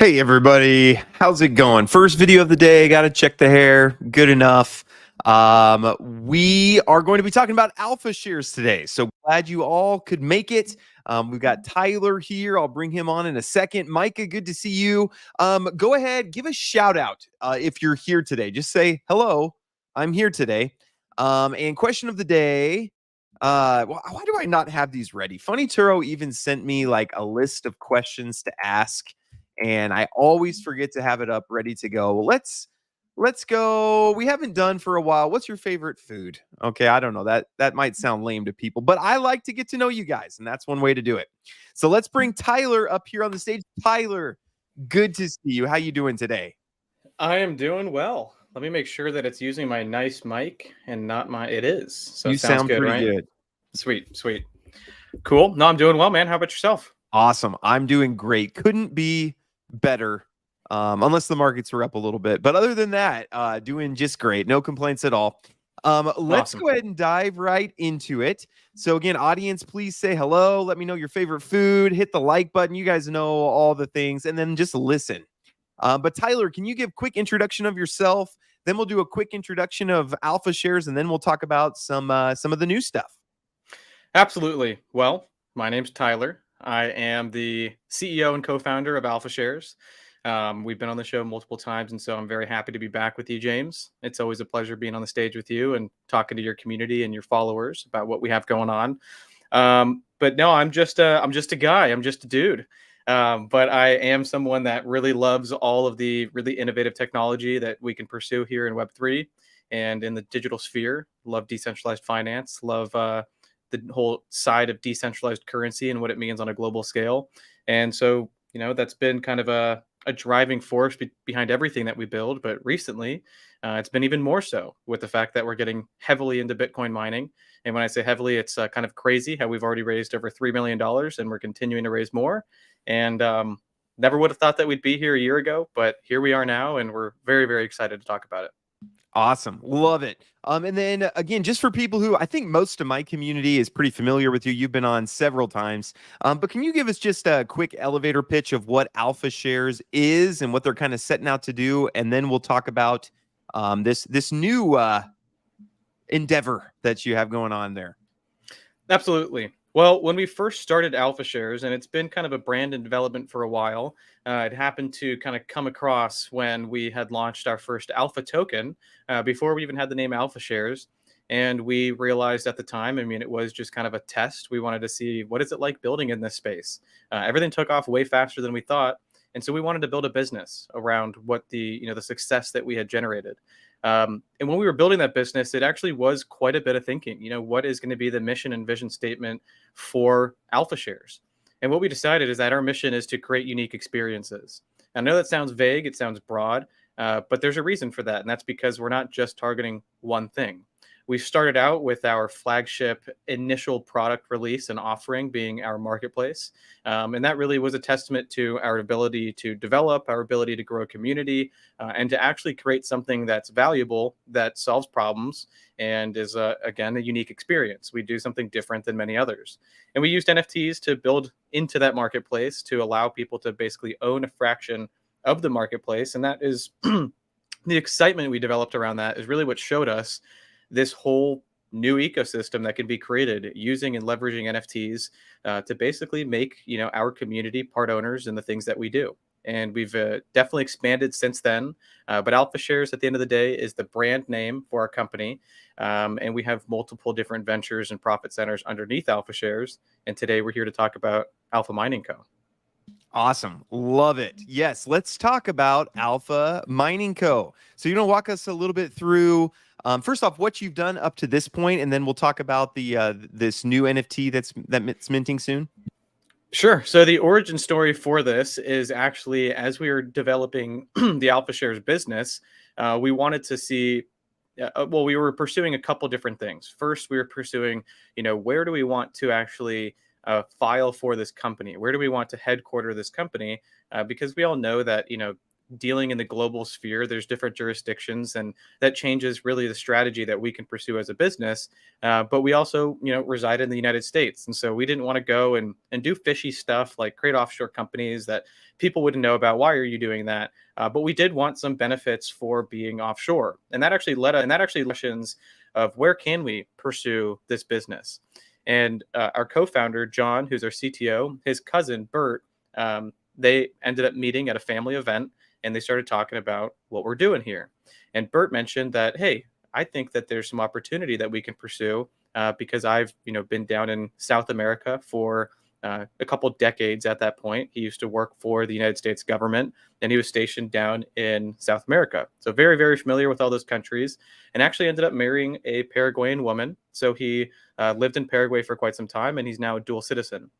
Hey everybody, how's it going? First video of the day, gotta check the hair, good enough. We are going to be talking about Alphashares today, so glad you all could make it. We've got Tyler here, I'll bring him on in a second. Micah, good to see you. Go ahead, give a shout out if you're here today. Just say, hello, I'm here today. And question of the day, why do I not have these ready? Funny Turo even sent me like a list of questions to ask and I always forget to have it up ready to go. Let's go. We haven't done for a while. What's your favorite food? Okay, I don't know. That might sound lame to people, but I like to get to know you guys, and that's one way to do it. So let's bring Tyler up here on the stage. Tyler, good to see you. How you doing today? I am doing well. Let me make sure that it's using my nice mic and not my. It is. So You it sounds sound good, pretty right? good. Sweet, sweet. Cool. No, I'm doing well, man. How about yourself? Awesome. I'm doing great. Couldn't be better. Unless the markets were up a little bit. But other than that, doing just great. No complaints at all. Let's Awesome. go ahead and dive right into it. So again, audience, please say hello. Let me know your favorite food. Hit the like button. You guys know all the things. And then just listen. But Tyler, can you give a quick introduction of yourself? Then we'll do a quick introduction of Alphashares, and then we'll talk about some of the new stuff. Absolutely. Well, my name's Tyler. I am the CEO and co-founder of Alphashares. We've been on the show multiple times, and so I'm very happy to be back with you, James. It's always a pleasure being on the stage with you and talking to your community and your followers about what we have going on. But no, I'm just a guy. I'm just a dude. But I am someone that really loves all of the really innovative technology that we can pursue here in Web3 and in the digital sphere. Love decentralized finance. Love the whole side of decentralized currency and what it means on a global scale. And so, that's been kind of a driving force behind everything that we build. But recently, it's been even more so with the fact that we're getting heavily into Bitcoin mining. And when I say heavily, it's kind of crazy how we've already raised over $3 million and we're continuing to raise more. And never would have thought that we'd be here a year ago, but here we are now. And we're very, very excited to talk about it. Awesome. Love it. And then again, just for people who I think most of my community is pretty familiar with you, you've been on several times. But can you give us just a quick elevator pitch of what Alphashares is and what they're kind of setting out to do? And then we'll talk about this new endeavor that you have going on there. Absolutely. Well, when we first started Alphashares, and it's been kind of a brand in development for a while, it happened to kind of come across when we had launched our first Alpha token before we even had the name Alphashares. And we realized at the time, I mean, it was just kind of a test. We wanted to see what is it like building in this space. Everything took off way faster than we thought. And so we wanted to build a business around what the success that we had generated. And when we were building that business, it actually was quite a bit of thinking. What is going to be the mission and vision statement for Alphashares? And what we decided is that our mission is to create unique experiences. I know that sounds vague, it sounds broad, but there's a reason for that. And that's because we're not just targeting one thing. We started out with our flagship initial product release and offering being our marketplace. And that really was a testament to our ability to develop, our ability to grow a community, and to actually create something that's valuable, that solves problems, and is, again, a unique experience. We do something different than many others. And we used NFTs to build into that marketplace to allow people to basically own a fraction of the marketplace. And that is the excitement we developed around that is really what showed us this whole new ecosystem that can be created using and leveraging NFTs to basically make our community part owners in the things that we do. And we've definitely expanded since then. But Alphashares, at the end of the day, is the brand name for our company. And we have multiple different ventures and profit centers underneath Alphashares. And today we're here to talk about Alpha Mining Co. Awesome. Love it. Yes, let's talk about Alpha Mining Co. So, walk us a little bit through, first off, what you've done up to this point, and then we'll talk about the this new NFT that's minting soon. Sure. So the origin story for this is actually as we were developing the Alphashares business, we wanted to see. Well, we were pursuing a couple different things. First, we were pursuing, where do we want to actually file for this company? Where do we want to headquarter this company? Because we all know that, dealing in the global sphere, there's different jurisdictions, and that changes really the strategy that we can pursue as a business. But we also, reside in the United States, and so we didn't want to go and do fishy stuff like create offshore companies that people wouldn't know about. Why are you doing that? But we did want some benefits for being offshore, and that actually led questions of where can we pursue this business. And our co-founder John, who's our CTO, his cousin Bert, they ended up meeting at a family event, and they started talking about what we're doing here. And Bert mentioned that, hey, I think that there's some opportunity that we can pursue because I've been down in South America for a couple decades at that point. He used to work for the United States government, and he was stationed down in South America. So very, very familiar with all those countries, and actually ended up marrying a Paraguayan woman. So he lived in Paraguay for quite some time, and he's now a dual citizen.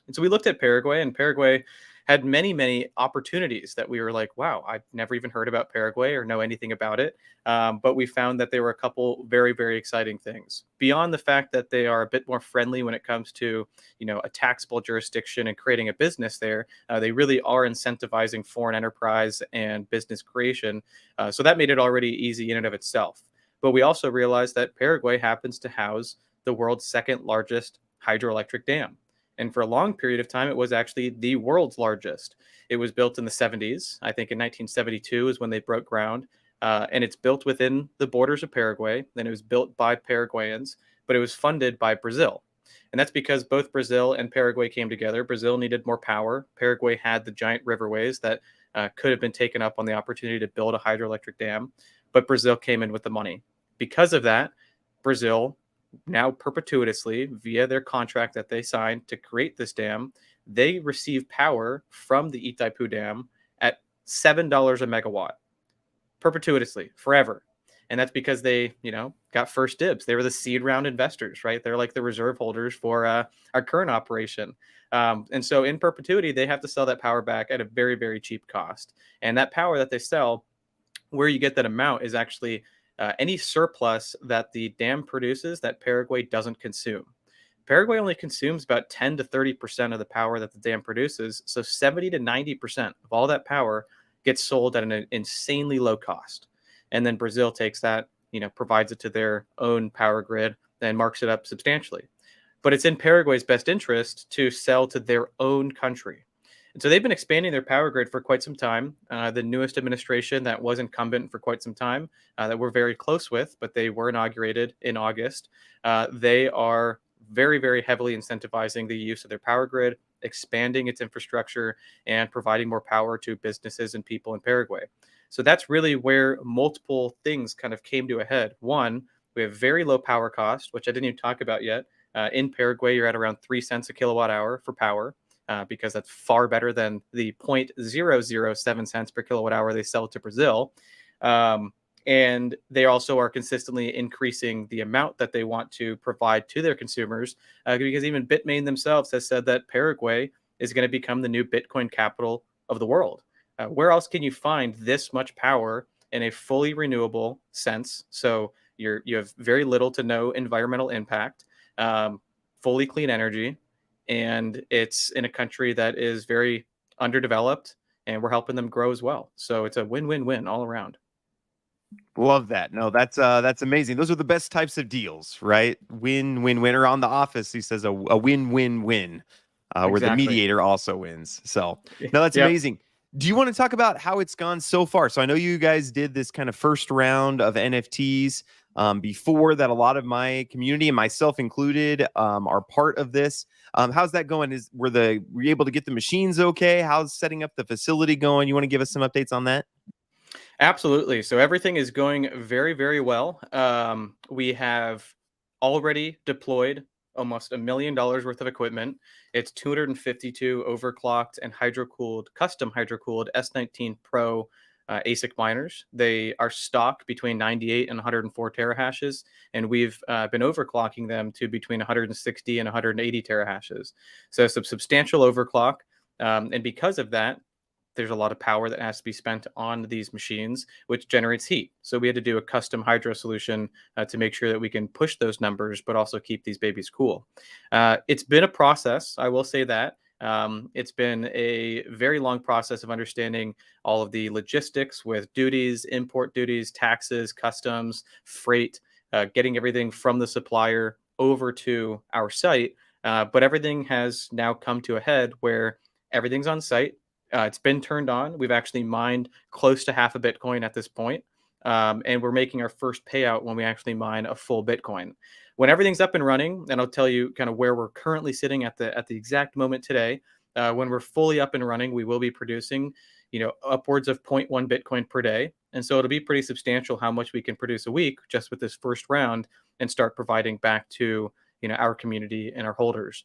And so we looked at Paraguay, and Paraguay had many, many opportunities that we were like, wow, I've never even heard about Paraguay or know anything about it. But we found that there were a couple very, very exciting things beyond the fact that they are a bit more friendly when it comes to, a taxable jurisdiction and creating a business there. They really are incentivizing foreign enterprise and business creation. So that made it already easy in and of itself. But we also realized that Paraguay happens to house the world's second largest hydroelectric dam. And for a long period of time, it was actually the world's largest. It was built in the 70s. I think in 1972 is when they broke ground. And it's built within the borders of Paraguay. Then it was built by Paraguayans, but it was funded by Brazil. And that's because both Brazil and Paraguay came together. Brazil needed more power. Paraguay had the giant riverways that could have been taken up on the opportunity to build a hydroelectric dam. But Brazil came in with the money. Because of that, Brazil now perpetuously, via their contract that they signed to create this dam, they receive power from the Itaipu Dam at $7 a megawatt, perpetuously, forever. And that's because they, got first dibs. They were the seed round investors, right? They're like the reserve holders for our current operation. And so in perpetuity, they have to sell that power back at a very, very cheap cost. And that power that they sell, where you get that amount is actually any surplus that the dam produces that Paraguay doesn't consume. Paraguay only consumes about 10 to 30% of the power that the dam produces. So 70 to 90% of all that power gets sold at an insanely low cost. And then Brazil takes that, provides it to their own power grid and marks it up substantially. But it's in Paraguay's best interest to sell to their own country. And so they've been expanding their power grid for quite some time. The newest administration that was incumbent for quite some time that we're very close with, but they were inaugurated in August. They are very, very heavily incentivizing the use of their power grid, expanding its infrastructure, and providing more power to businesses and people in Paraguay. So that's really where multiple things kind of came to a head. One, we have very low power cost, which I didn't even talk about yet. In Paraguay, you're at around 3 cents a kilowatt hour for power. Because that's far better than the 0.007 cents per kilowatt hour they sell to Brazil. And they also are consistently increasing the amount that they want to provide to their consumers, because even Bitmain themselves has said that Paraguay is going to become the new Bitcoin capital of the world. Where else can you find this much power in a fully renewable sense? So you have very little to no environmental impact, fully clean energy, and it's in a country that is very underdeveloped, and we're helping them grow as well. So it's a win-win-win all around. Love that. No, that's amazing. Those are the best types of deals, right? Win-win-win. Or on The Office, he says a win-win-win, where the mediator also wins. So no, that's amazing. Do you want to talk about how it's gone so far? So I know you guys did this kind of first round of NFTs. Before that, a lot of my community and myself included are part of this. How's that going? Were you able to get the machines okay? How's setting up the facility going? You want to give us some updates on that? Absolutely. So everything is going very, very well. We have already deployed almost $1 million worth of equipment. It's 252 overclocked and custom hydrocooled S19 Pro ASIC miners. They are stocked between 98 and 104 terahashes, and we've been overclocking them to between 160 and 180 terahashes. So some substantial overclock. And because of that, there's a lot of power that has to be spent on these machines, which generates heat. So we had to do a custom hydro solution to make sure that we can push those numbers, but also keep these babies cool. It's been a process, I will say that. It's been a very long process of understanding all of the logistics with duties, import duties, taxes, customs, freight, getting everything from the supplier over to our site. But everything has now come to a head where everything's on site. It's been turned on. We've actually mined close to half a Bitcoin at this point. And we're making our first payout when we actually mine a full Bitcoin. When everything's up and running, and I'll tell you kind of where we're currently sitting at the exact moment today. When we're fully up and running, we will be producing, upwards of zero point 0.1 Bitcoin per day, and so it'll be pretty substantial how much we can produce a week just with this first round and start providing back to our community and our holders.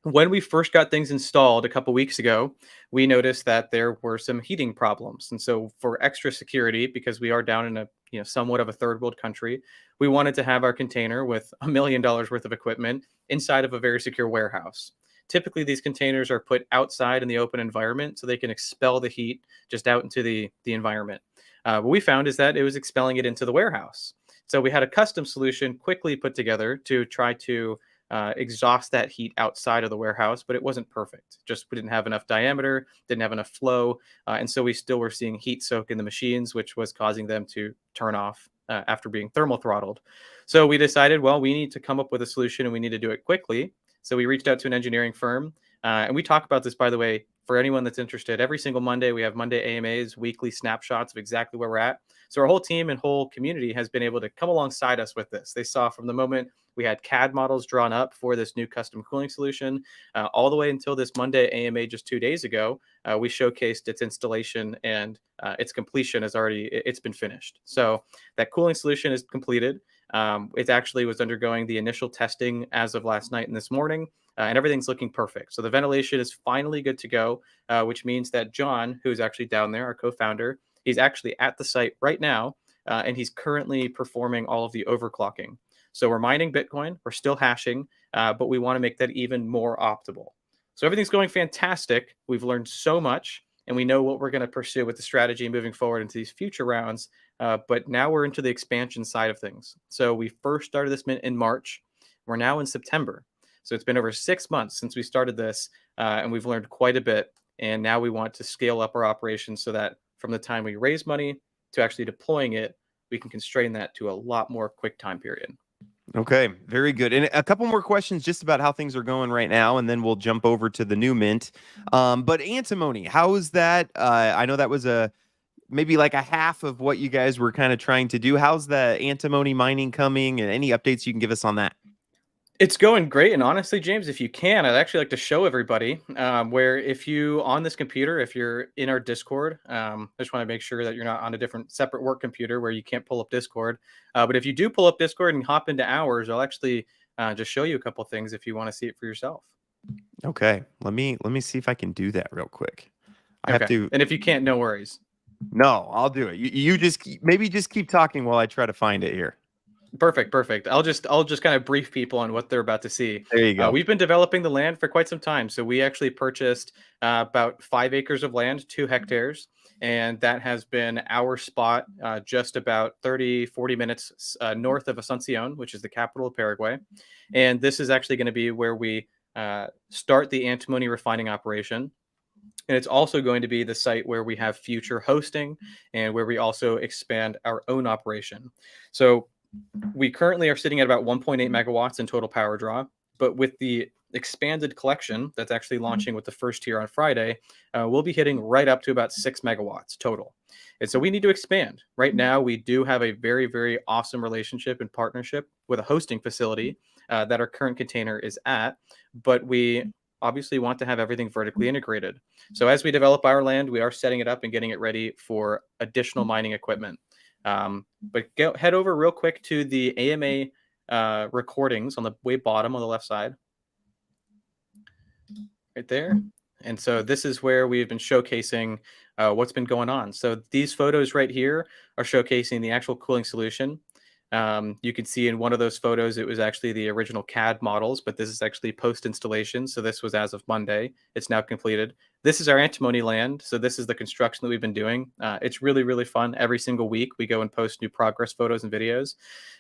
When we first got things installed a couple weeks ago, we noticed that there were some heating problems. And so for extra security, because we are down in a somewhat of a third world country, we wanted to have our container with $1 million worth of equipment inside of a very secure warehouse. Typically, these containers are put outside in the open environment so they can expel the heat just out into the environment. What we found is that it was expelling it into the warehouse. So we had a custom solution quickly put together to try to exhaust that heat outside of the warehouse, but it wasn't perfect. Just we didn't have enough diameter, didn't have enough flow, and so we still were seeing heat soak in the machines, which was causing them to turn off after being thermal throttled. So we decided, well, we need to come up with a solution and we need to do it quickly. So we reached out to an engineering firm, and we talk about this, by the way, for anyone that's interested. Every single Monday, we have Monday AMAs, weekly snapshots of exactly where we're at. So our whole team and whole community has been able to come alongside us with this. They saw from the moment we had CAD models drawn up for this new custom cooling solution, all the way until this Monday AMA just 2 days ago. We showcased its installation and its completion it's been finished. So that cooling solution is completed. It actually was undergoing the initial testing as of last night and this morning, and everything's looking perfect. So the ventilation is finally good to go, which means that John, who's actually down there, our co-founder, he's actually at the site right now, and he's currently performing all of the overclocking. So we're mining Bitcoin, we're still hashing, but we want to make that even more optimal. So everything's going fantastic. We've learned so much, and we know what we're going to pursue with the strategy moving forward into these future rounds. But now we're into the expansion side of things. So we first started this mint in March. We're now in September. So it's been over 6 months since we started this, and we've learned quite a bit. And now we want to scale up our operations so that from the time we raise money to actually deploying it, we can constrain that to a lot more quick time period. Okay, very good. And a couple more questions just about how things are going right now, and then we'll jump over to the new mint. But antimony, how is that? I know that was maybe like a half of what you guys were kind of trying to do. How's the antimony mining coming, and any updates you can give us on that? It's going great. And honestly, James, if you can, I'd actually like to show everybody where if you on this computer, if you're in our Discord, I just want to make sure that you're not on a different separate work computer where you can't pull up Discord. But if you do pull up Discord and hop into ours, I'll actually just show you a couple things if you want to see it for yourself. Okay, let me see if I can do that real quick. I Okay. have to. And if you can't, no worries. No, I'll do it. You just maybe just keep talking while I try to find it here. Perfect. I'll just kind of brief people on what they're about to see. There you go. We've been developing the land for quite some time. So we actually purchased about 5 acres of land, 2 hectares, and that has been our spot just about 40 minutes north of Asuncion, which is the capital of Paraguay. And this is actually going to be where we start the antimony refining operation. And it's also going to be the site where we have future hosting and where we also expand our own operation. So we currently are sitting at about 1.8 megawatts in total power draw, but with the expanded collection that's actually launching with the first tier on Friday, we'll be hitting right up to about 6 megawatts total. And so we need to expand. Right now, we do have a very, very awesome relationship and partnership with a hosting facility that our current container is at, but we obviously want to have everything vertically integrated. So as we develop our land, we are setting it up and getting it ready for additional mining equipment. But head over real quick to the AMA recordings on the way bottom on the left side. Right there. And so this is where we've been showcasing what's been going on. So these photos right here are showcasing the actual cooling solution. You can see in one of those photos, it was actually the original CAD models, but this is actually post-installation. So this was as of Monday. It's now completed. This is our antimony land. So this is the construction that we've been doing. It's really, really fun. Every single week we go and post new progress photos and videos.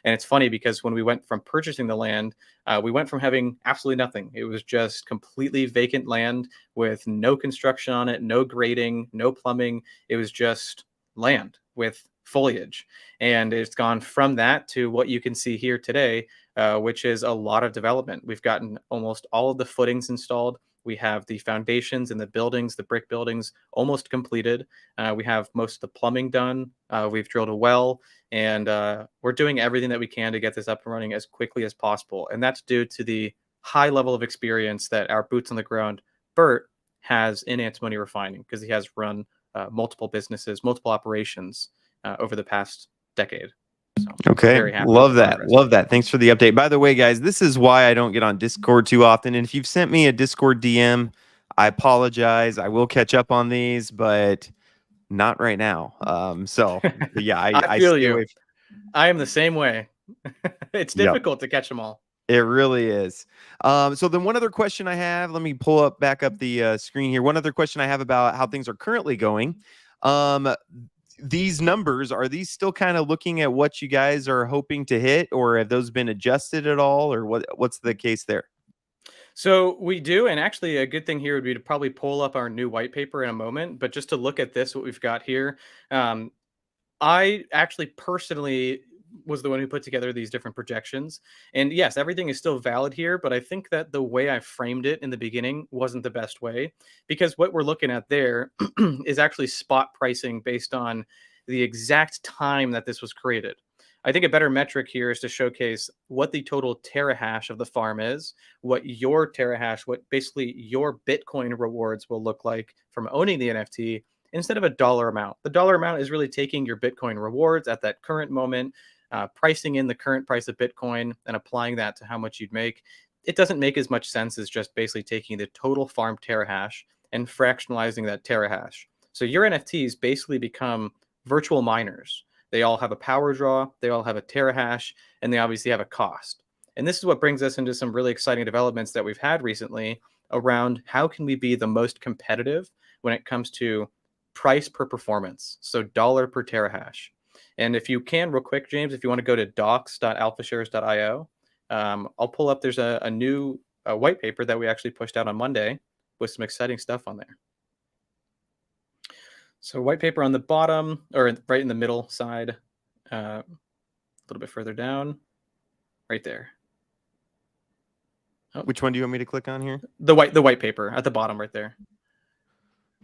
And it's funny because when we went from purchasing the land, we went from having absolutely nothing. It was just completely vacant land with no construction on it, no grading, no plumbing. It was just land with foliage. And it's gone from that to what you can see here today, which is a lot of development. We've gotten almost all of the footings installed. We have the foundations and the buildings, the brick buildings, almost completed. We have most of the plumbing done. We've drilled a well, and we're doing everything that we can to get this up and running as quickly as possible. And that's due to the high level of experience that our boots on the ground, Bert, has in antimony refining, because he has run multiple businesses, multiple operations over the past decade. So okay, very happy love with the that. progress. Love that. Thanks for the update. By the way, guys, this is why I don't get on Discord too often. And if you've sent me a Discord DM, I apologize. I will catch up on these, but not right now. But yeah, I I feel stay you. away. I am the same way. It's Yep. difficult to catch them all. It really is. So then one other question I have, let me pull back up the screen here. One other question I have about how things are currently going. These numbers, are these still kind of looking at what you guys are hoping to hit, or have those been adjusted at all, or what's the case there? So we do, and actually a good thing here would be to probably pull up our new white paper in a moment, but just to look at this, what we've got here. I actually personally was the one who put together these different projections. And yes, everything is still valid here, but I think that the way I framed it in the beginning wasn't the best way, because what we're looking at there is actually spot pricing based on the exact time that this was created. I think a better metric here is to showcase what the total terahash of the farm is, what your terahash, what basically your Bitcoin rewards will look like from owning the NFT, instead of a dollar amount. The dollar amount is really taking your Bitcoin rewards at that current moment, pricing in the current price of Bitcoin and applying that to how much you'd make. It doesn't make as much sense as just basically taking the total farm terahash and fractionalizing that terahash. So your NFTs basically become virtual miners. They all have a power draw, they all have a terahash, and they obviously have a cost. And this is what brings us into some really exciting developments that we've had recently around how can we be the most competitive when it comes to price per performance, so dollar per terahash. And if you can, real quick, James, if you want to go to docs.alphashares.io, I'll pull up. There's a new white paper that we actually pushed out on Monday with some exciting stuff on there. So white paper on the bottom, or right in the middle side, a little bit further down, right there. Oh. Which one do you want me to click on here? The white paper at the bottom, right there.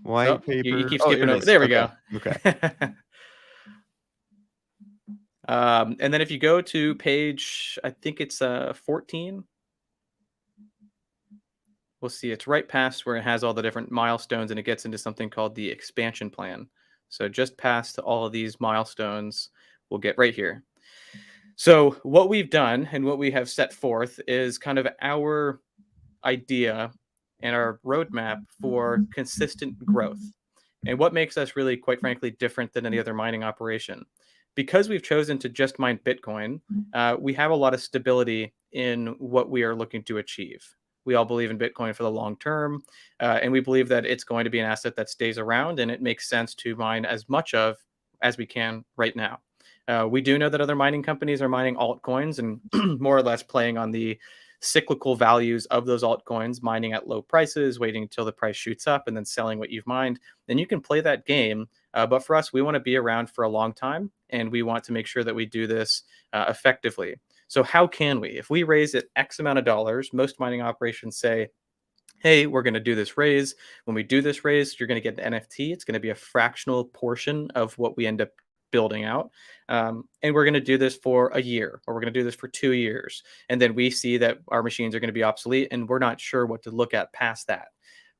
White paper. You keep skipping over. There we go. Okay. And then if you go to page, I think it's 14, we'll see it's right past where it has all the different milestones, and it gets into something called the expansion plan. So just past all of these milestones, we'll get right here. So what we've done and what we have set forth is kind of our idea and our roadmap for consistent growth. And what makes us really, quite frankly, different than any other mining operation. Because we've chosen to just mine Bitcoin, we have a lot of stability in what we are looking to achieve. We all believe in Bitcoin for the long term, and we believe that it's going to be an asset that stays around, and it makes sense to mine as much of as we can right now. We do know that other mining companies are mining altcoins and more or less playing on the cyclical values of those altcoins, mining at low prices, waiting until the price shoots up, and then selling what you've mined. Then you can play that game. But for us, we want to be around for a long time, and we want to make sure that we do this effectively. So how can we? If we raise it X amount of dollars, most mining operations say, hey, we're going to do this raise. When we do this raise, you're going to get an NFT. It's going to be a fractional portion of what we end up building out. And we're going to do this for a year, or we're going to do this for 2 years. And then we see that our machines are going to be obsolete, and we're not sure what to look at past that.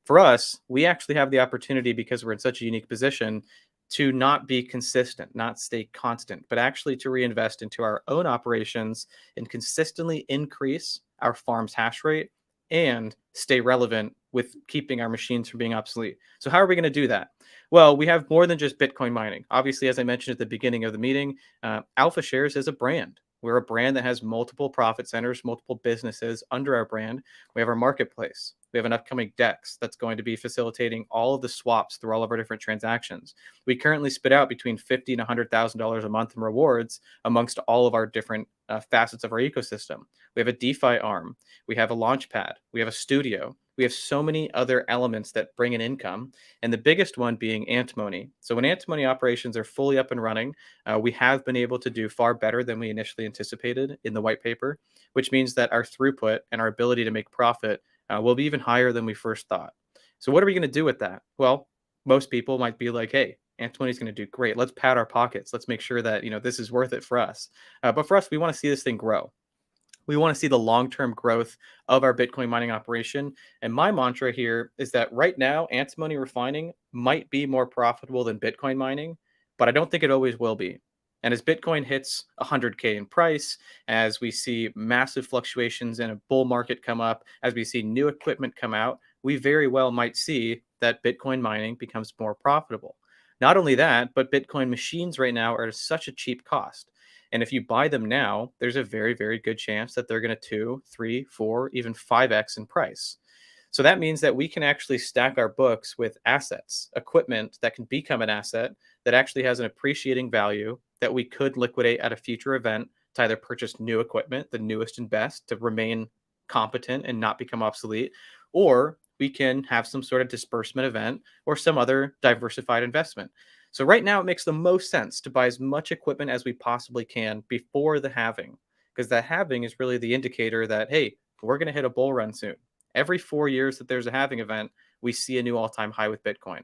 For us, we actually have the opportunity, because we're in such a unique position, to not be consistent, not stay constant, but actually to reinvest into our own operations and consistently increase our farm's hash rate and stay relevant with keeping our machines from being obsolete. So how are we going to do that? Well, we have more than just Bitcoin mining. Obviously, as I mentioned at the beginning of the meeting, Alphashares is a brand. We're a brand that has multiple profit centers, multiple businesses under our brand. We have our marketplace. We have an upcoming DEX that's going to be facilitating all of the swaps through all of our different transactions. We currently spit out between $50,000 and $100,000 a month in rewards amongst all of our different facets of our ecosystem. We have a DeFi arm. We have a launchpad. We have a studio. We have so many other elements that bring in income, and the biggest one being Antimony. So when Antimony operations are fully up and running, we have been able to do far better than we initially anticipated in the white paper, which means that our throughput and our ability to make profit will be even higher than we first thought. So what are we going to do with that? Well, most people might be like, hey, Antimony's going to do great. Let's pad our pockets. Let's make sure that this is worth it for us. But for us, we want to see this thing grow. We want to see the long-term growth of our Bitcoin mining operation. And my mantra here is that right now, antimony refining might be more profitable than Bitcoin mining, but I don't think it always will be. And as Bitcoin hits 100K in price, as we see massive fluctuations in a bull market come up, as we see new equipment come out, we very well might see that Bitcoin mining becomes more profitable. Not only that, but Bitcoin machines right now are at such a cheap cost. And if you buy them now, there's a very, very good chance that they're going to 2, 3, 4, even 5x in price. So that means that we can actually stack our books with assets, equipment that can become an asset that actually has an appreciating value that we could liquidate at a future event to either purchase new equipment, the newest and best, to remain competent and not become obsolete, or we can have some sort of disbursement event or some other diversified investment. So right now, it makes the most sense to buy as much equipment as we possibly can before the halving, because the halving is really the indicator that, hey, we're going to hit a bull run soon. Every 4 years that there's a halving event, we see a new all-time high with Bitcoin.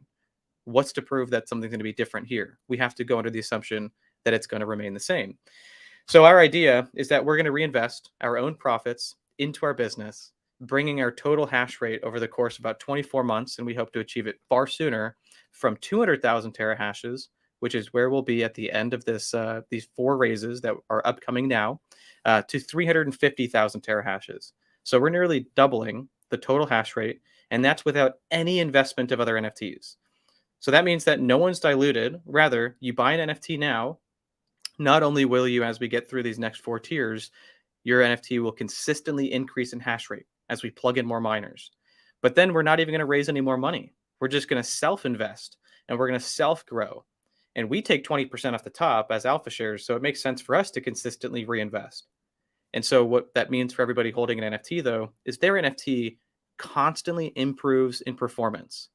What's to prove that something's going to be different here? We have to go under the assumption that it's going to remain the same. So our idea is that we're going to reinvest our own profits into our business, bringing our total hash rate over the course of about 24 months, and we hope to achieve it far sooner, from 200,000 terahashes, which is where we'll be at the end of this these 4 raises that are upcoming now, to 350,000 terahashes. So we're nearly doubling the total hash rate, and that's without any investment of other NFTs. So that means that no one's diluted. Rather, you buy an NFT now, not only will you, as we get through these next 4 tiers, your NFT will consistently increase in hash rate as we plug in more miners. But then we're not even going to raise any more money. We're just going to self-invest, and we're going to self-grow. And we take 20% off the top as Alphashares, so it makes sense for us to consistently reinvest. And so what that means for everybody holding an NFT, though, is their NFT constantly improves in performance.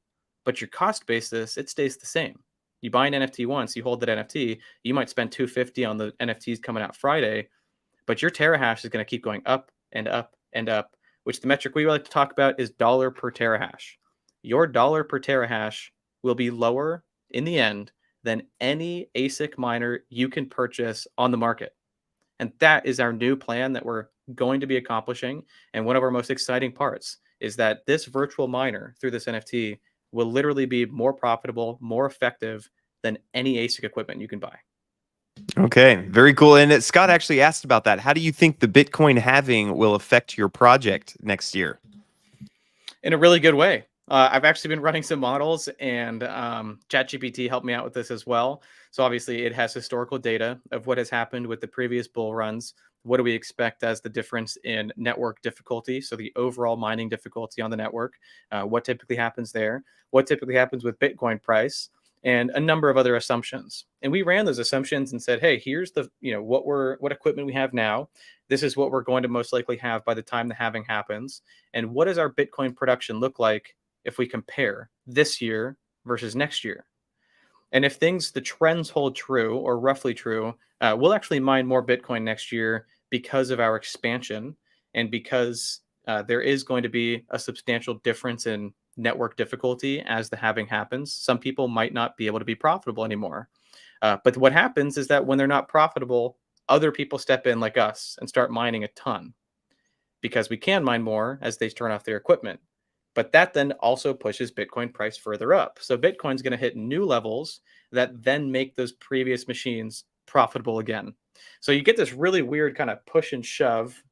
But your cost basis, it stays the same. You buy an NFT once, you hold that NFT, you might spend $250 on the NFTs coming out Friday, but your terahash is going to keep going up and up and up, which the metric we like to talk about is dollar per terahash. Your dollar per terahash will be lower in the end than any ASIC miner you can purchase on the market. And that is our new plan that we're going to be accomplishing. And one of our most exciting parts is that this virtual miner through this NFT will literally be more profitable, more effective than any ASIC equipment you can buy. Okay, very cool. And Scott actually asked about that. How do you think the Bitcoin halving will affect your project next year? In a really good way. I've actually been running some models, and ChatGPT helped me out with this as well. So obviously it has historical data of what has happened with the previous bull runs. What do we expect as the difference in network difficulty? So the overall mining difficulty on the network, what typically happens there, what typically happens with Bitcoin price, and a number of other assumptions. And we ran those assumptions and said, hey, here's the, what equipment we have now. This is what we're going to most likely have by the time the halving happens. And what does our Bitcoin production look like if we compare this year versus next year? And if the trends hold true or roughly true, we'll actually mine more Bitcoin next year because of our expansion and because there is going to be a substantial difference in network difficulty as the halving happens. Some people might not be able to be profitable anymore. But what happens is that when they're not profitable, other people step in like us and start mining a ton because we can mine more as they turn off their equipment. But that then also pushes Bitcoin price further up. So Bitcoin's going to hit new levels that then make those previous machines profitable again. So you get this really weird kind of push and shove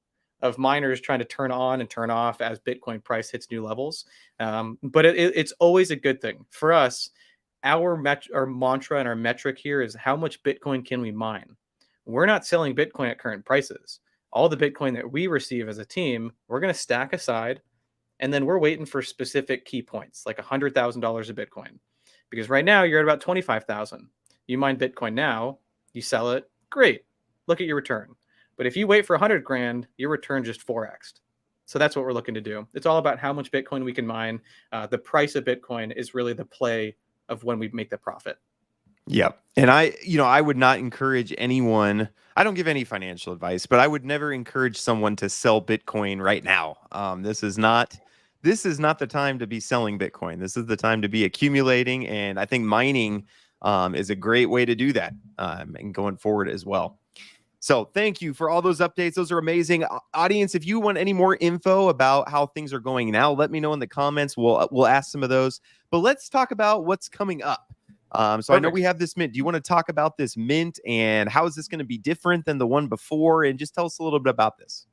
of miners trying to turn on and turn off as Bitcoin price hits new levels. But it's always a good thing. For us, our mantra and our metric here is how much Bitcoin can we mine? We're not selling Bitcoin at current prices. All the Bitcoin that we receive as a team, we're going to stack aside, And then we're waiting for specific key points, like $100,000 of Bitcoin. Because right now you're at about 25,000. You mine Bitcoin now, you sell it, great. Look at your return. But if you wait for 100 grand, your return just 4x'd. So that's what we're looking to do. It's all about how much Bitcoin we can mine. The price of Bitcoin is really the play of when we make the profit. Yeah. And I would not encourage anyone. I don't give any financial advice, but I would never encourage someone to sell Bitcoin right now. This is not the time to be selling Bitcoin. This is the time to be accumulating. And I think mining is a great way to do that and going forward as well. So thank you for all those updates. Those are amazing. Audience, if you want any more info about how things are going now, let me know in the comments. We'll ask some of those. But let's talk about what's coming up. So I know we have this mint. Do you want to talk about this mint and how is this going to be different than the one before? And just tell us a little bit about this.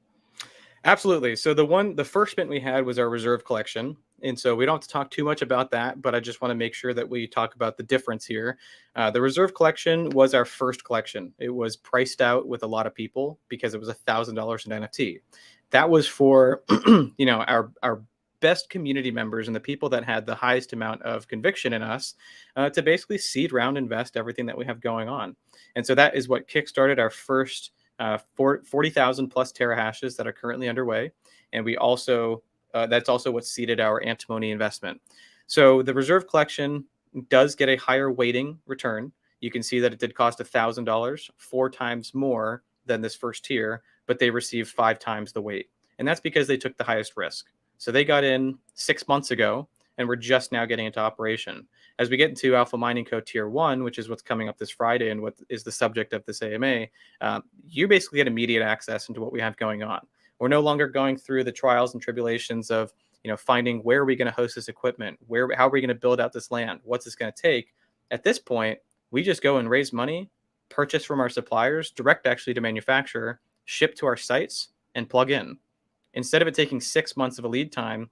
Absolutely. So the first mint we had was our reserve collection. And so we don't have to talk too much about that, but I just want to make sure that we talk about the difference here. The reserve collection was our first collection. It was priced out with a lot of people because it was $1,000 an NFT. That was for our best community members and the people that had the highest amount of conviction in us to basically seed round invest everything that we have going on. And so that is what kickstarted our first 40,000 plus Terhashes that are currently underway. And we also that's also what seeded our antimony investment. So the reserve collection does get a higher weighting return. You can see that it did cost $1,000, 4 times more than this first tier, but they received 5 times the weight. And that's because they took the highest risk. So they got in 6 months ago, and we're just now getting into operation. As we get into Alpha Mining Co. Tier 1, which is what's coming up this Friday and what is the subject of this AMA, you basically get immediate access into what we have going on. We're no longer going through the trials and tribulations of finding where are we going to host this equipment, how are we going to build out this land, what's this going to take. At this point, we just go and raise money, purchase from our suppliers, direct actually to manufacturer, ship to our sites, and plug in. Instead of it taking 6 months of a lead time,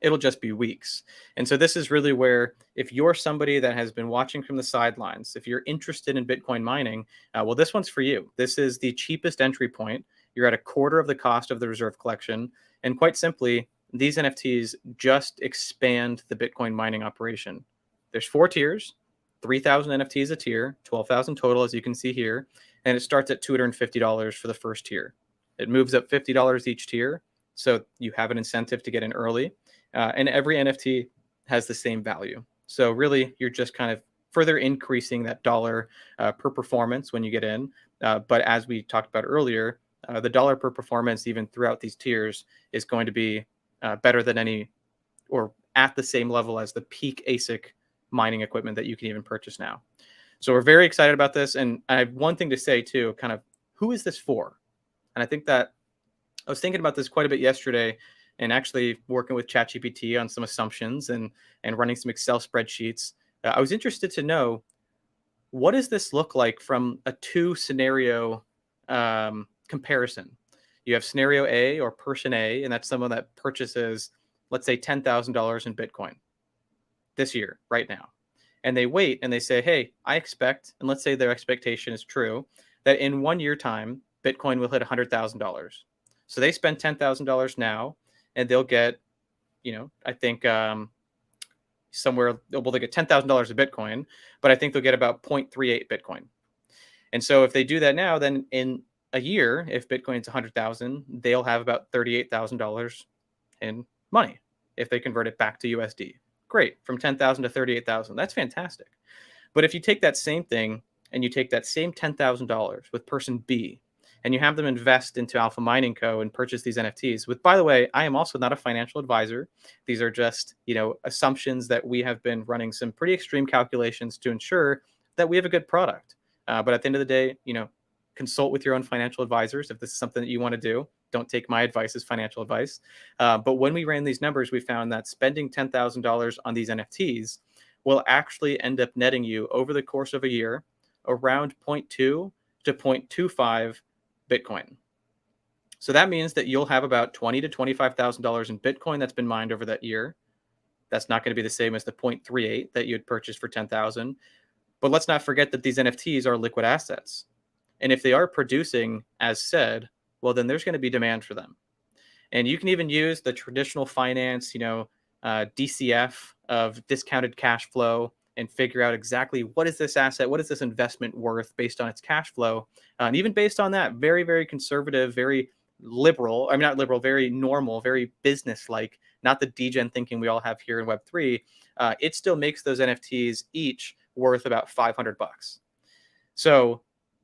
it'll just be weeks. And so this is really where, if you're somebody that has been watching from the sidelines, if you're interested in Bitcoin mining, well, this one's for you. This is the cheapest entry point. You're at a quarter of the cost of the reserve collection. And quite simply, these NFTs just expand the Bitcoin mining operation. There's 4 tiers, 3,000 NFTs a tier, 12,000 total, as you can see here. And it starts at $250 for the first tier. It moves up $50 each tier. So you have an incentive to get in early. And every NFT has the same value. So really, you're just kind of further increasing that dollar per performance when you get in. But as we talked about earlier, the dollar per performance, even throughout these tiers, is going to be better than any, or at the same level as the peak ASIC mining equipment that you can even purchase now. So we're very excited about this. And I have one thing to say too, kind of, who is this for? And I think that I was thinking about this quite a bit yesterday, and actually working with ChatGPT on some assumptions and running some Excel spreadsheets. I was interested to know, what does this look like from a 2 scenario comparison? You have scenario A, or person A, and that's someone that purchases, let's say, $10,000 in Bitcoin this year, right now. And they wait and they say, hey, I expect, and let's say their expectation is true, that in 1 year time, Bitcoin will hit $100,000. So they spend $10,000 now, and they'll get, I think somewhere, well, they get $10,000 of Bitcoin, but I think they'll get about 0.38 Bitcoin. And so if they do that now, then in a year, if Bitcoin's 100,000, they'll have about $38,000 in money if they convert it back to USD. Great, from 10,000 to 38,000. That's fantastic. But if you take that same thing and you take that same $10,000 with person B, and you have them invest into Alpha Mining Co. and purchase these NFTs. With, by the way, I am also not a financial advisor. These are just, assumptions that we have been running some pretty extreme calculations to ensure that we have a good product. But at the end of the day, consult with your own financial advisors if this is something that you want to do. Don't take my advice as financial advice. But when we ran these numbers, we found that spending $10,000 on these NFTs will actually end up netting you over the course of a year around 0.2 to 0.25 Bitcoin. So that means that you'll have about $20,000 to $25,000 in Bitcoin that's been mined over that year. That's not going to be the same as the 0.38 that you had purchased for 10,000. But let's not forget that these NFTs are liquid assets. And if they are producing as said, well, then there's going to be demand for them. And you can even use the traditional finance, DCF of discounted cash flow and figure out exactly what is this asset, what is this investment worth based on its cash flow. And even based on that, very, very conservative, very liberal, I mean, not liberal, very normal, very business like, not the degen thinking we all have here in Web3. It still makes those NFTs each worth about $500. So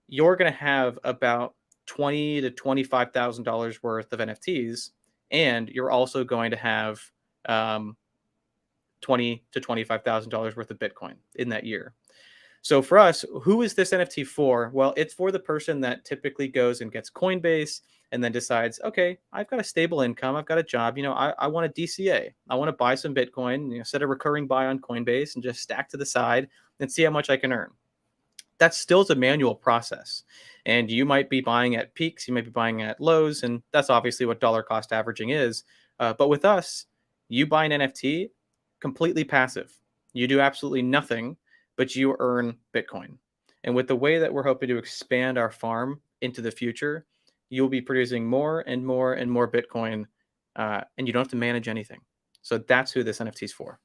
you're going to have about $20,000 to $25,000 worth of NFTs, and you're also going to have $20,000 to $25,000 worth of Bitcoin in that year. So for us, who is this NFT for? Well, it's for the person that typically goes and gets Coinbase and then decides, okay, I've got a stable income, I've got a job, I want a DCA, I want to buy some Bitcoin, set a recurring buy on Coinbase and just stack to the side and see how much I can earn. That still is a manual process. And you might be buying at peaks, you might be buying at lows, and that's obviously what dollar cost averaging is. But with us, you buy an NFT completely passive. You do absolutely nothing, but you earn Bitcoin. And with the way that we're hoping to expand our farm into the future, you'll be producing more and more and more Bitcoin, and you don't have to manage anything. So that's who this NFT is for.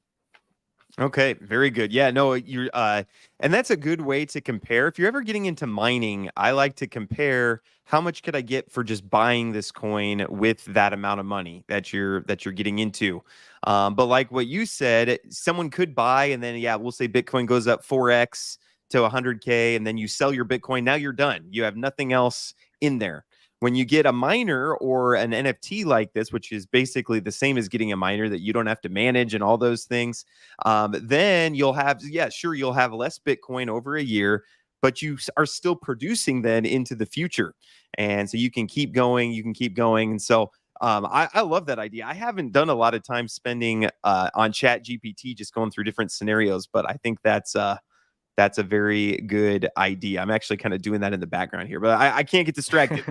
Okay, very good. Yeah, no, you're and that's a good way to compare. If you're ever getting into mining, I like to compare how much could I get for just buying this coin with that amount of money that you're getting into. But like what you said, someone could buy and then yeah, we'll say Bitcoin goes up 4x to 100K and then you sell your Bitcoin. Now you're done. You have nothing else in there. When you get a miner or an NFT like this, which is basically the same as getting a miner that you don't have to manage and all those things, then you'll have, yeah, sure, you'll have less Bitcoin over a year, but you are still producing then into the future. And so you can keep going, you can keep going. And so I love that idea. I haven't done a lot of time spending on Chat GPT, just going through different scenarios, but I think that's a very good idea. I'm actually kind of doing that in the background here, but I can't get distracted.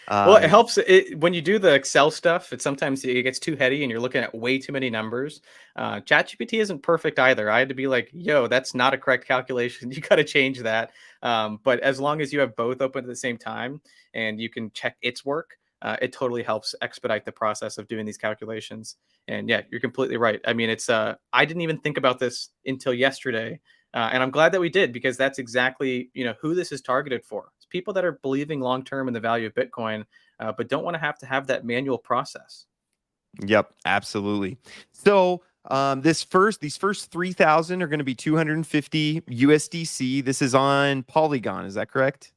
Well, it helps when you do the Excel stuff. Sometimes it gets too heady and you're looking at way too many numbers. ChatGPT isn't perfect either. I had to be like, yo, that's not a correct calculation. You got to change that. But as long as you have both open at the same time and you can check its work, it totally helps expedite the process of doing these calculations. And yeah, you're completely right. I mean, it's I didn't even think about this until yesterday. And I'm glad that we did, because that's exactly, who this is targeted for. It's people that are believing long term in the value of Bitcoin, but don't want to have that manual process. Yep, absolutely. So these first 3,000 are going to be 250 USDC. This is on Polygon. Is that correct?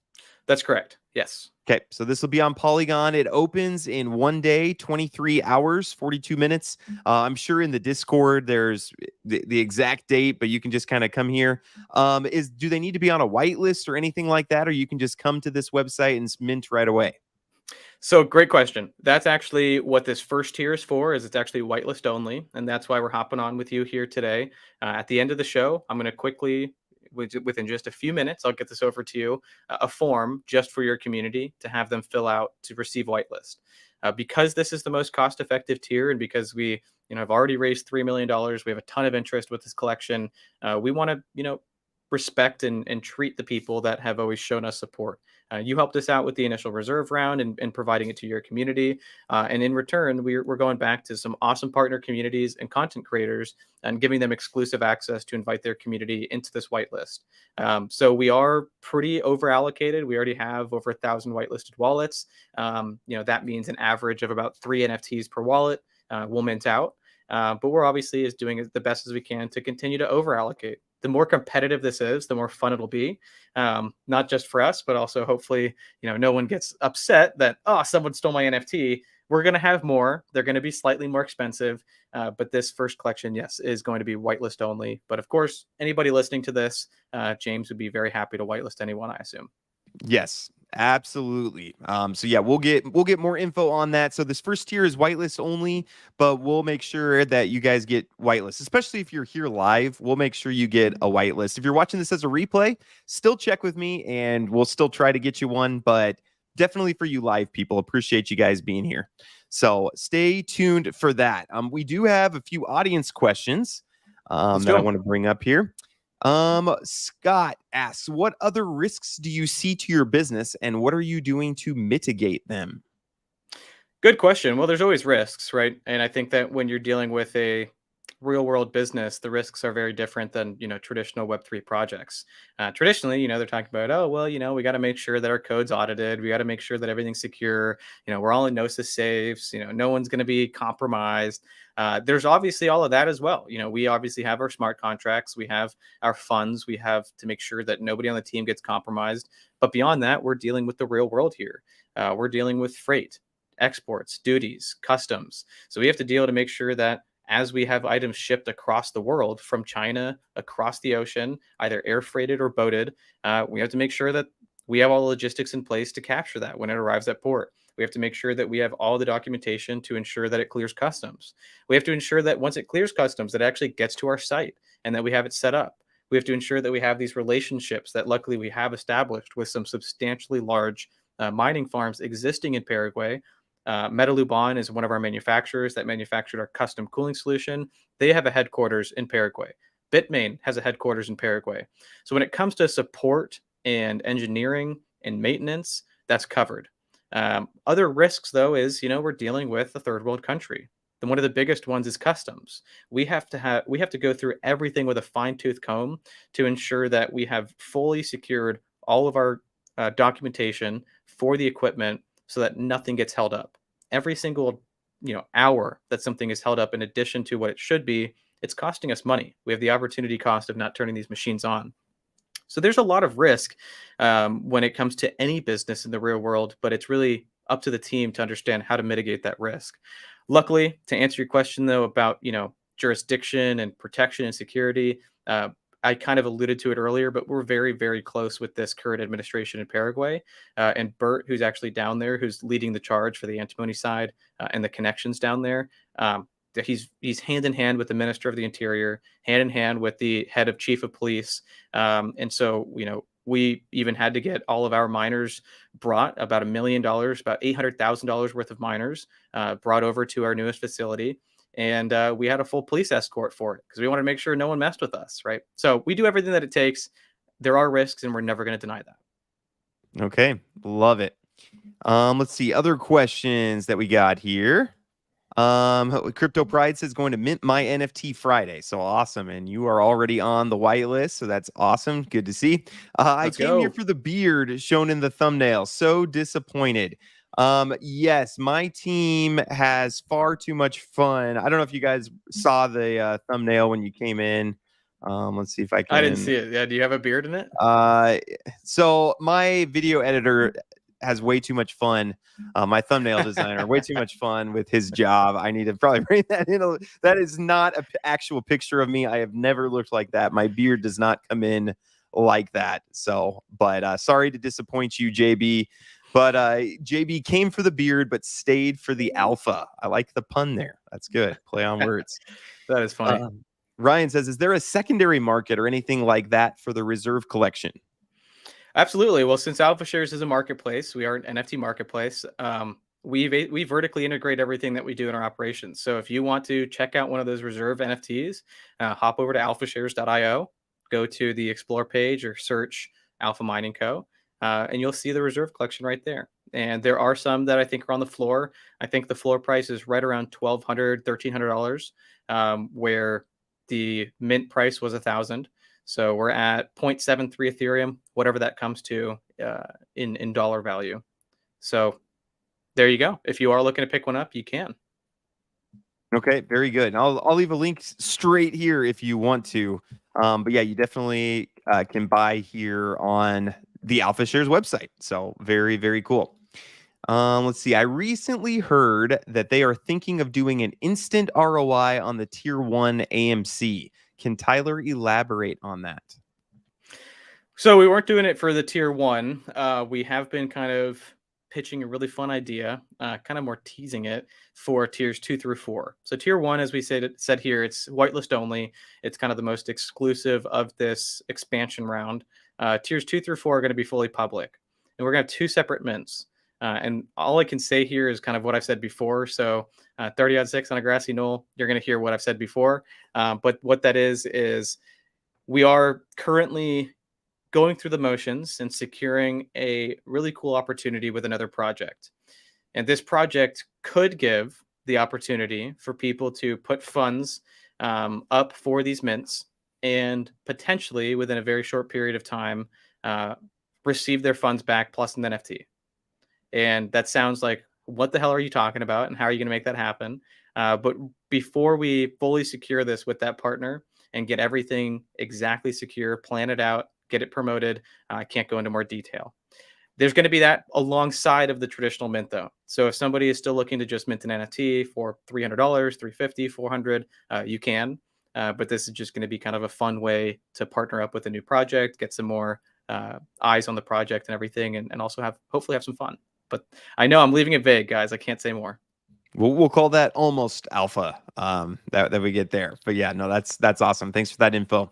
That's correct. Yes. Okay, so this will be on Polygon. It opens in 1 day, 23 hours, 42 minutes. I'm sure in the Discord there's the exact date, but you can just kind of come here. Do they need to be on a whitelist or anything like that, or you can just come to this website and mint right away? So great question. That's actually what this first tier is for. Is it's actually whitelist only, and that's why we're hopping on with you here today. At the end of the show, I'm going to quickly, within just a few minutes, I'll get this over to you, a form just for your community to have them fill out to receive whitelist. Because this is the most cost-effective tier, and because we, have already raised $3 million, we have a ton of interest with this collection. We want to, respect and treat the people that have always shown us support. You helped us out with the initial reserve round and providing it to your community. And in return, we're going back to some awesome partner communities and content creators and giving them exclusive access to invite their community into this whitelist. So we are pretty over allocated. We already have over 1,000 whitelisted wallets. That means an average of about 3 NFTs per wallet will mint out. But we're obviously doing the best as we can to continue to over allocate. The more competitive this is, the more fun it'll be, not just for us, but also hopefully, no one gets upset that, someone stole my NFT. We're going to have more. They're going to be slightly more expensive. But this first collection, yes, is going to be whitelist only. But of course, anybody listening to this, James would be very happy to whitelist anyone, I assume. Yes, absolutely. So yeah, we'll get more info on that. So this first tier is whitelist only, but we'll make sure that you guys get whitelist, especially if you're here live. We'll make sure you get a whitelist. If you're watching this as a replay, still check with me and we'll still try to get you one, but definitely for you live people, appreciate you guys being here. So stay tuned for that. We do have a few audience questions that I want to bring up here. Scott asks, what other risks do you see to your business and what are you doing to mitigate them? Good question. Well, there's always risks, right? And I think that when you're dealing with a real world business, the risks are very different than, traditional Web3 projects. Traditionally, they're talking about, oh, well, we got to make sure that our code's audited. We got to make sure that everything's secure. We're all in Gnosis safes. No one's going to be compromised. There's obviously all of that as well. We obviously have our smart contracts. We have our funds. We have to make sure that nobody on the team gets compromised. But beyond that, we're dealing with the real world here. We're dealing with freight, exports, duties, customs. So we have to deal to make sure that as we have items shipped across the world from China, across the ocean, either air freighted or boated, we have to make sure that we have all the logistics in place to capture that when it arrives at port. We have to make sure that we have all the documentation to ensure that it clears customs. We have to ensure that once it clears customs, that it actually gets to our site and that we have it set up. We have to ensure that we have these relationships that luckily we have established with some substantially large mining farms existing in Paraguay. Metaluban is one of our manufacturers that manufactured our custom cooling solution. They have a headquarters in Paraguay. Bitmain has a headquarters in Paraguay. So when it comes to support and engineering and maintenance, that's covered. Other risks, though, is we're dealing with a third world country. Then one of the biggest ones is customs. We have to go through everything with a fine tooth comb to ensure that we have fully secured all of our documentation for the equipment so that nothing gets held up. Every single hour that something is held up in addition to what it should be, it's costing us money. We have the opportunity cost of not turning these machines on. So there's a lot of risk when it comes to any business in the real world, but it's really up to the team to understand how to mitigate that risk. Luckily, to answer your question though about jurisdiction and protection and security, I kind of alluded to it earlier, but we're very, very close with this current administration in Paraguay. And Bert, who's actually down there, who's leading the charge for the antimony side and the connections down there, he's hand in hand with the Minister of the Interior, hand in hand with the head of Chief of Police. And so, we even had to get all of our miners brought, about $1 million, about $800,000 worth of miners brought over to our newest facility. And we had a full police escort for it because we wanted to make sure no one messed with us, right? So we do everything that it takes. There are risks, and we're never going to deny that. Okay, love it. Let's see other questions that we got here. Crypto Pride says going to mint my NFT Friday. So awesome. And you are already on the whitelist. So that's awesome. Good to see. I came here for the beard shown in the thumbnail. So disappointed. Yes, my team has far too much fun. I don't know if you guys saw the thumbnail when you came in. Let's see if I can. I didn't see it. Yeah. Do you have a beard in it? So my video editor has way too much fun. My thumbnail designer, way too much fun with his job. I need to probably bring that in. That is not an actual picture of me. I have never looked like that. My beard does not come in like that. So, but sorry to disappoint you, JB. But JB came for the beard, but stayed for the alpha. I like the pun there. That's good. Play on words. That is funny. Ryan says, is there a secondary market or anything like that for the reserve collection? Absolutely. Well, since Alphashares is a marketplace, we are an NFT marketplace. We vertically integrate everything that we do in our operations. So if you want to check out one of those reserve NFTs, hop over to alphashares.io, go to the explore page or search Alpha Mining Co. And you'll see the reserve collection right there. And there are some that I think are on the floor. I think the floor price is right around $1,200, $1,300, where the mint price was $1,000. So we're at 0.73 Ethereum, whatever that comes to in dollar value. So there you go. If you are looking to pick one up, you can. Okay, very good. And I'll leave a link straight here if you want to. But yeah, you definitely can buy here on the Alphashares website. So very, very cool. Let's see. I recently heard that they are thinking of doing an instant ROI on the tier 1 AMC. Can Tyler elaborate on that? So we weren't doing it for the tier 1. We have been kind of pitching a really fun idea, kind of more teasing it for tiers 2 through 4. So tier 1, as we said here, it's whitelist only. It's kind of the most exclusive of this expansion round. Tiers 2 through 4 are going to be fully public, and we're going to have 2 separate mints. And all I can say here is kind of what I've said before. So 30-6 on a grassy knoll, you're going to hear what I've said before. But what that is we are currently going through the motions and securing a really cool opportunity with another project. And this project could give the opportunity for people to put funds up for these mints and potentially within a very short period of time receive their funds back plus an NFT. And that sounds like, what the hell are you talking about? And how are you going to make that happen? But before we fully secure this with that partner and get everything exactly secure, plan it out, get it promoted, I can't go into more detail. There's going to be that alongside of the traditional mint, though. So if somebody is still looking to just mint an NFT for $300, $350, $400, you can. But this is just going to be kind of a fun way to partner up with a new project, get some more eyes on the project and everything, and also hopefully have some fun. But I know I'm leaving it vague, guys. I can't say more. We'll call that almost alpha that we get there. But yeah, no, that's awesome. Thanks for that info.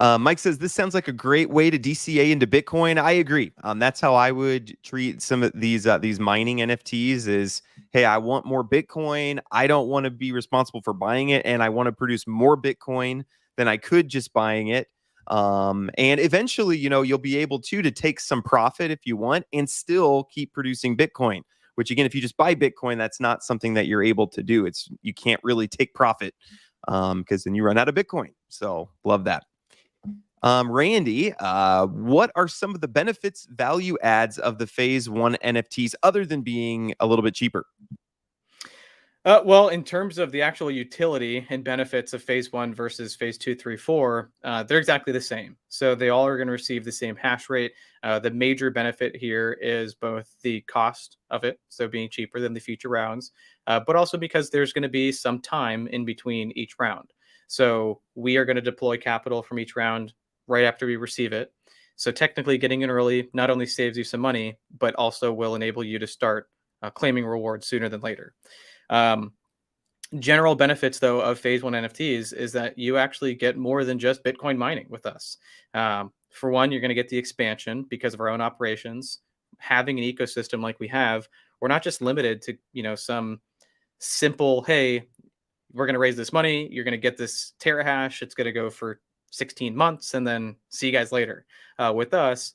Mike says this sounds like a great way to DCA into Bitcoin. I agree. That's how I would treat some of these mining NFTs. Is, hey, I want more Bitcoin. I don't want to be responsible for buying it, and I want to produce more Bitcoin than I could just buying it. And eventually, you'll be able to take some profit if you want, and still keep producing Bitcoin. Which again, if you just buy Bitcoin, that's not something that you're able to do. You can't really take profit because then you run out of Bitcoin. So love that. Randy, what are some of the benefits, value adds of the phase 1 NFTs other than being a little bit cheaper? Well, in terms of the actual utility and benefits of phase 1 versus phase 2, 3, 4, they're exactly the same. So they all are going to receive the same hash rate. The major benefit here is both the cost of it, so being cheaper than the future rounds, but also because there's going to be some time in between each round. So we are going to deploy capital from each round right after we receive it. So technically getting in early not only saves you some money, but also will enable you to start claiming rewards sooner than later. General benefits, though, of phase 1 NFTs is that you actually get more than just Bitcoin mining with us. For one, you're going to get the expansion because of our own operations. Having an ecosystem like we have, we're not just limited to some simple, hey, we're going to raise this money, you're going to get this Terahash, it's going to go for 16 months, and then see you guys later. With us,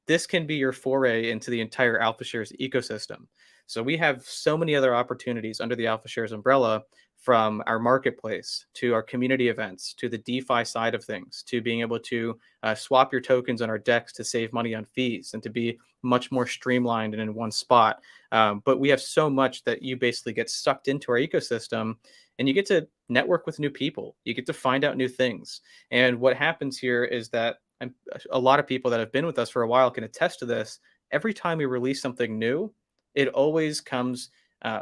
this can be your foray into the entire Alphashares ecosystem. So we have so many other opportunities under the Alphashares umbrella, from our marketplace to our community events to the DeFi side of things to being able to swap your tokens on our DEX to save money on fees and to be much more streamlined and in one spot. But we have so much that you basically get sucked into our ecosystem and you get to network with new people. You get to find out new things. And what happens here is that a lot of people that have been with us for a while can attest to this. Every time we release something new, it always comes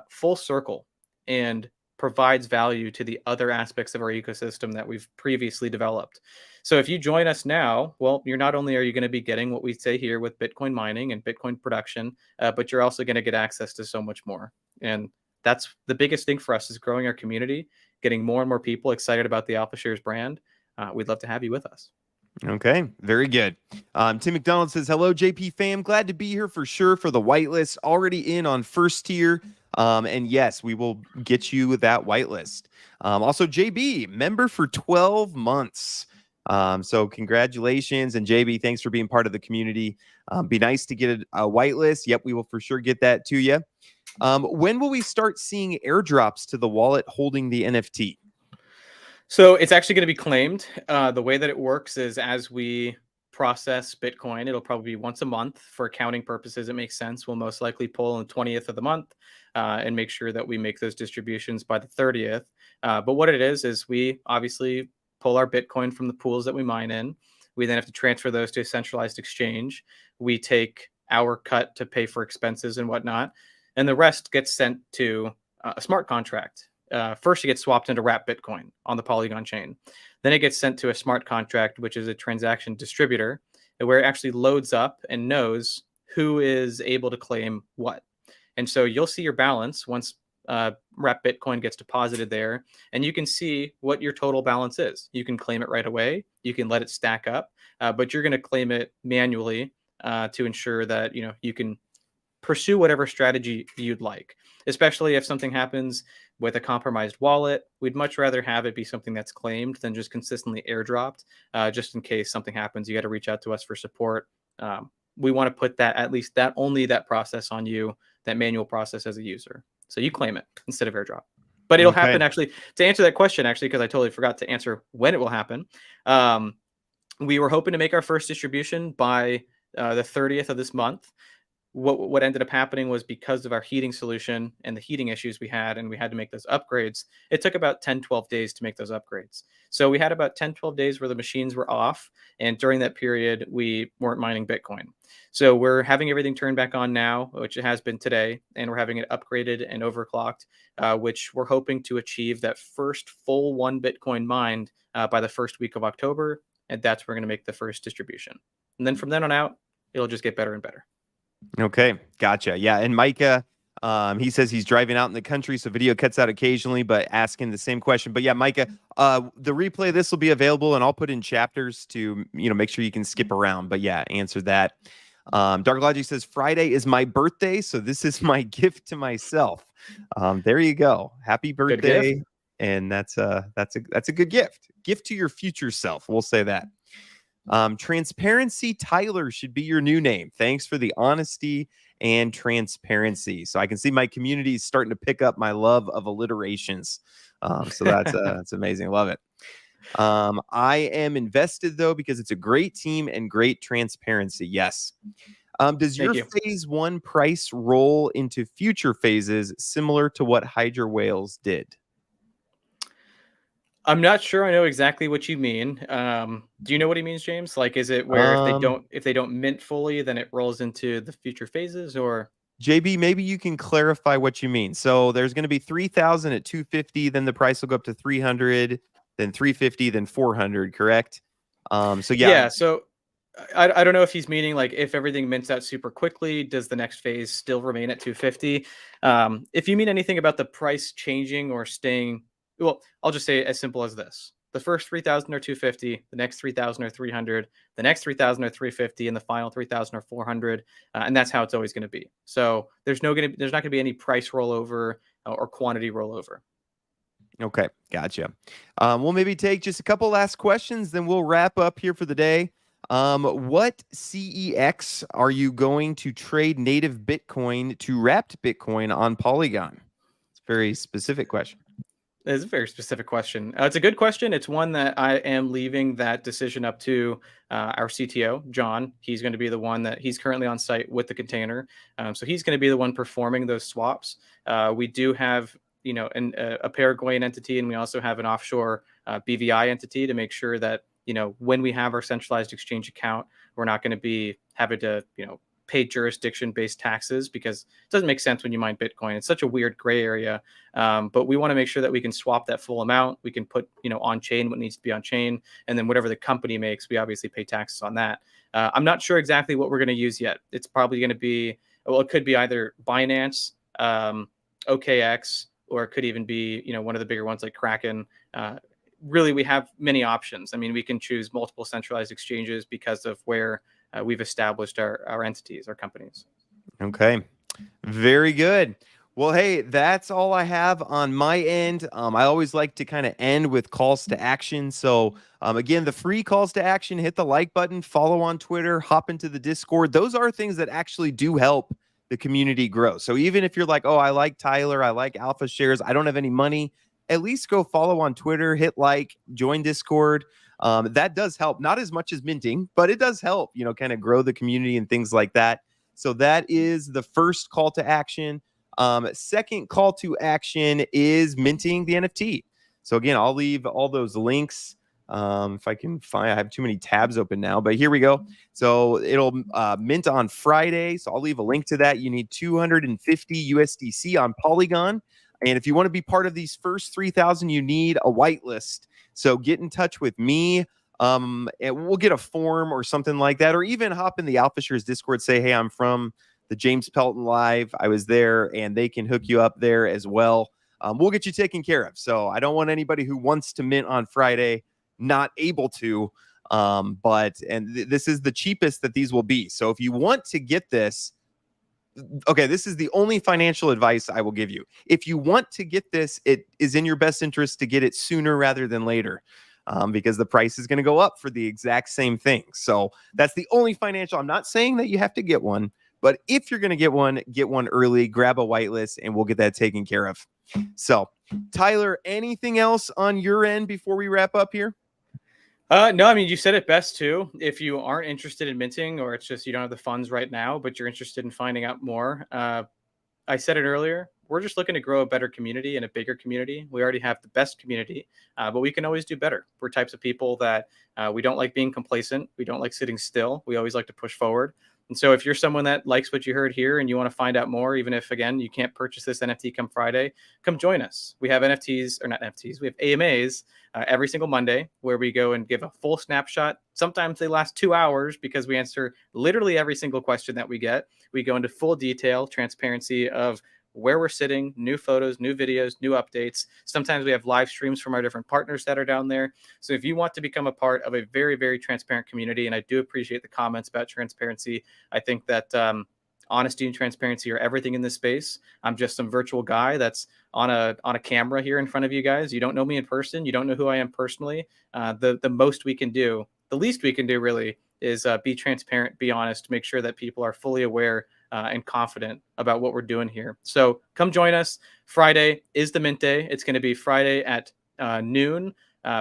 full circle and provides value to the other aspects of our ecosystem that we've previously developed. So if you join us now, well, you're not only are you going to be getting what we say here with Bitcoin mining and Bitcoin production, but you're also going to get access to so much more. And that's the biggest thing for us, is growing our community, getting more and more people excited about the Alphashares brand. We'd love to have you with us. Okay, very good. Tim McDonald says, hello, JP fam. Glad to be here for sure for the whitelist. Already in on first tier. And yes, we will get you that whitelist. Also, JB, member for 12 months. So congratulations. And JB, thanks for being part of the community. Be nice to get a whitelist. Yep, we will for sure get that to you. When will we start seeing airdrops to the wallet holding the NFT? So it's actually going to be claimed. The way that it works is, as we process Bitcoin, it'll probably be once a month. For accounting purposes, it makes sense. We'll most likely pull on the 20th of the month and make sure that we make those distributions by the 30th. But what it is we obviously pull our Bitcoin from the pools that we mine in. We then have to transfer those to a centralized exchange. We take our cut to pay for expenses and whatnot, and the rest gets sent to a smart contract. First, it gets swapped into wrapped Bitcoin on the Polygon chain. Then it gets sent to a smart contract, which is a transaction distributor, where it actually loads up and knows who is able to claim what. And so you'll see your balance once wrapped Bitcoin gets deposited there, and you can see what your total balance is. You can claim it right away. You can let it stack up, but you're going to claim it manually to ensure that you can pursue whatever strategy you'd like, especially if something happens with a compromised wallet. We'd much rather have it be something that's claimed than just consistently airdropped, just in case something happens. You got to reach out to us for support. We want to put that, at least that process on you, that manual process as a user. So you claim it instead of airdrop. But it'll happen, actually, to answer that question, actually, because I totally forgot to answer when it will happen. We were hoping to make our first distribution by the 30th of this month. What ended up happening was, because of our heating solution and the heating issues we had, and we had to make those upgrades, it took about 10-12 days to make those upgrades. So we had about 10-12 days where the machines were off, and during that period we weren't mining Bitcoin. So we're having everything turned back on now, which it has been today, and we're having it upgraded and overclocked, which we're hoping to achieve that first full 1 Bitcoin mined by the first week of October, and that's where we're going to make the first distribution. And then from then on out, it'll just get better and better. Okay, gotcha. Yeah, and Micah, he says he's driving out in the country, so video cuts out occasionally, but asking the same question. But yeah, Micah, the replay of this will be available, and I'll put in chapters to make sure you can skip around. But yeah, answer that. Dark Logic says Friday is my birthday, so this is my gift to myself. There you go. Happy birthday, and that's a good gift. Gift to your future self. We'll say that. Transparency Tyler should be your new name. Thanks for the honesty and transparency. So I can see my community is starting to pick up my love of alliterations. So that's amazing. Love it. I am invested though, because it's a great team and great transparency. Yes. Does your phase 1 price roll into future phases similar to what Hydra Whales did? I'm not sure I know exactly what you mean. Do you know what he means, James? Like, is it where if they don't mint fully, then it rolls into the future phases, or? JB, maybe you can clarify what you mean. So there's going to be 3,000 at 250, then the price will go up to 300, then 350, then 400, correct? So yeah. Yeah, so I don't know if he's meaning, like, if everything mints out super quickly, does the next phase still remain at 250? If you mean anything about the price changing or staying, well, I'll just say it as simple as this. The first 3,000 are 250, the next 3,000 are 300, the next 3,000 are 350, and the final 3,000 are 400. And that's how it's always going to be. So there's not going to be any price rollover or quantity rollover. Okay, gotcha. We'll maybe take just a couple last questions, then we'll wrap up here for the day. What CEX are you going to trade native Bitcoin to wrapped Bitcoin on Polygon? It's a very specific question. It's a very specific question. It's a good question. It's one that I am leaving that decision up to our CTO, John. He's going to be the one that he's currently on site with the container. So he's going to be the one performing those swaps. We do have, a Paraguayan entity, and we also have an offshore BVI entity to make sure that, when we have our centralized exchange account, we're not going to be having to, pay jurisdiction-based taxes, because it doesn't make sense when you mine Bitcoin. It's such a weird gray area, but we want to make sure that we can swap that full amount. We can put, on chain what needs to be on chain, and then whatever the company makes, we obviously pay taxes on that. I'm not sure exactly what we're going to use yet. It's probably going to be, well, it could be either Binance, OKX, or it could even be, one of the bigger ones like Kraken. Really, we have many options. I mean, we can choose multiple centralized exchanges because of where we've established our entities, our companies. Okay, very good. Well, hey, that's all I have on my end. I always like to kind of end with calls to action. So again, the free calls to action: hit the like button, follow on Twitter, hop into the Discord. Those are things that actually do help the community grow. So even if you're like, oh, I like Tyler, I like Alphashares, I don't have any money, at least go follow on Twitter, hit like, join Discord. That does help, not as much as minting, but it does help, kind of grow the community and things like that. So that is the first call to action. Second call to action is minting the NFT. So again, I'll leave all those links. If I can find, I have too many tabs open now, but here we go. So it'll mint on Friday. So I'll leave a link to that. You need 250 USDC on Polygon. And if you want to be part of these first 3,000, you need a whitelist. So get in touch with me. And we'll get a form or something like that, or even hop in the Alphashares Discord, say, hey, I'm from the James Pelton Live. I was there, and they can hook you up there as well. We'll get you taken care of. So I don't want anybody who wants to mint on Friday not able to. This is the cheapest that these will be. So if you want to get this, okay, this is the only financial advice I will give you. If you want to get this, it is in your best interest to get it sooner rather than later, because the price is going to go up for the exact same thing. So that's the only financial. I'm not saying that you have to get one, But if you're going to get one early, grab a whitelist and we'll get that taken care of. So, Tyler, anything else on your end before we wrap up here? No, I mean, you said it best too. If you aren't interested in minting, or it's just you don't have the funds right now, but you're interested in finding out more, I said it earlier. We're just looking to grow a better community and a bigger community. We already have the best community, but we can always do better. We're types of people that we don't like being complacent. We don't like sitting still. We always like to push forward. And so if you're someone that likes what you heard here and you want to find out more, even if, again, you can't purchase this NFT come Friday, come join us. We have NFTs, or not NFTs, we have AMAs every single Monday where we go and give a full snapshot. Sometimes they last 2 hours because we answer literally every single question that we get. We go into full detail, transparency of where we're sitting, new photos, new videos, new updates. Sometimes we have live streams from our different partners that are down there. So if you want to become a part of a very, very transparent community, and I do appreciate the comments about transparency, I think that honesty and transparency are everything in this space. I'm just some virtual guy that's on a camera here in front of you guys. You don't know me in person. You don't know who I am personally. The most we can do, the least we can do really, is be transparent, be honest, make sure that people are fully aware and confident about what we're doing here. So come join us. Friday is the mint day. It's going to be Friday at noon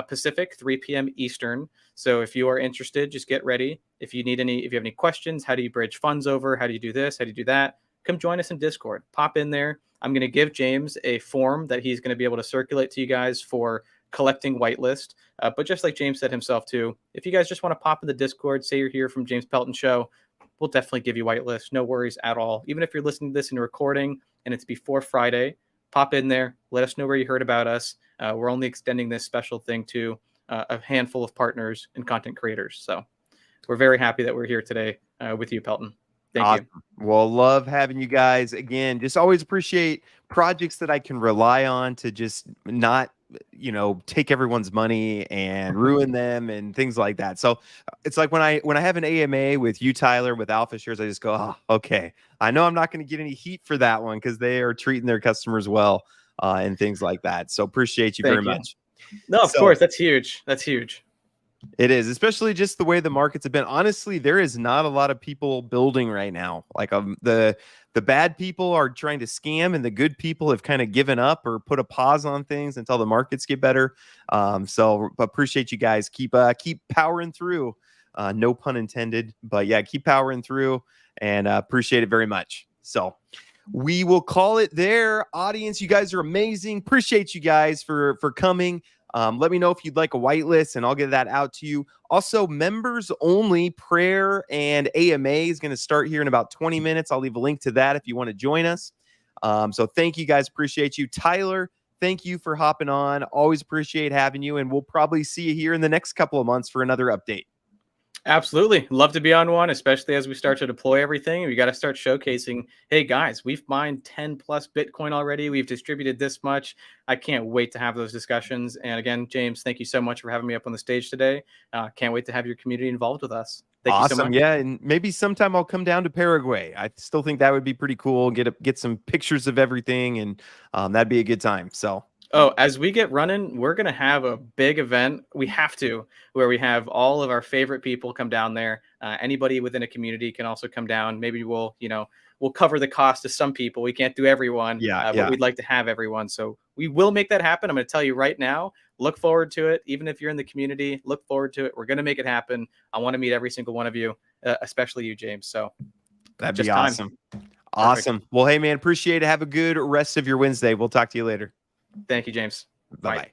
Pacific, 3 p.m. Eastern. So if you are interested, just get ready. If you have any questions, how do you bridge funds over? How do you do this? How do you do that? Come join us in Discord. Pop in there. I'm going to give James a form that he's going to be able to circulate to you guys for collecting whitelist. But just like James said himself too, if you guys just want to pop in the Discord, say you're here from James Pelton Show, we'll definitely give you whitelist. No worries at all. Even if you're listening to this in a recording and it's before Friday, pop in there. Let us know where you heard about us. We're only extending this special thing to a handful of partners and content creators. So we're very happy that we're here today with you, Pelton. Thank you. Well, love having you guys again. Just always appreciate projects that I can rely on to just not, take everyone's money and ruin them and things like that. So it's like when I have an AMA with you, Tyler, with Alphashares, I just go, oh, okay. I know I'm not going to get any heat for that one because they are treating their customers well and things like that. So appreciate you very much. No, of course. That's huge. That's huge. It is, especially just the way the markets have been. Honestly, there is not a lot of people building right now. Like the bad people are trying to scam, and the good people have kind of given up or put a pause on things until the markets get better. So appreciate you guys. Keep powering through. No pun intended, but yeah, keep powering through, and appreciate it very much. So we will call it there. Audience, you guys are amazing. Appreciate you guys for coming. Let me know if you'd like a whitelist and I'll get that out to you. Also, members only prayer and AMA is going to start here in about 20 minutes. I'll leave a link to that if you want to join us. So thank you guys. Appreciate you. Tyler, thank you for hopping on. Always appreciate having you. And we'll probably see you here in the next couple of months for another update. Absolutely. Love to be on one, especially as we start to deploy everything. We got to start showcasing, hey guys, we've mined 10 plus Bitcoin already. We've distributed this much. I can't wait to have those discussions. And again, James, thank you so much for having me up on the stage today. Can't wait to have your community involved with us. Thank you so much. Yeah, and maybe sometime I'll come down to Paraguay. I still think that would be pretty cool. Get some pictures of everything, and that'd be a good time. So. Oh, as we get running, we're going to have a big event. We have to, where we have all of our favorite people come down there. Anybody within a community can also come down. Maybe we'll cover the cost of some people. We can't do everyone, but we'd like to have everyone. So we will make that happen. I'm going to tell you right now, look forward to it. Even if you're in the community, look forward to it. We're going to make it happen. I want to meet every single one of you, especially you, James. So that'd be awesome. Awesome. Well, hey man, appreciate it. Have a good rest of your Wednesday. We'll talk to you later. Thank you, James. Bye-bye.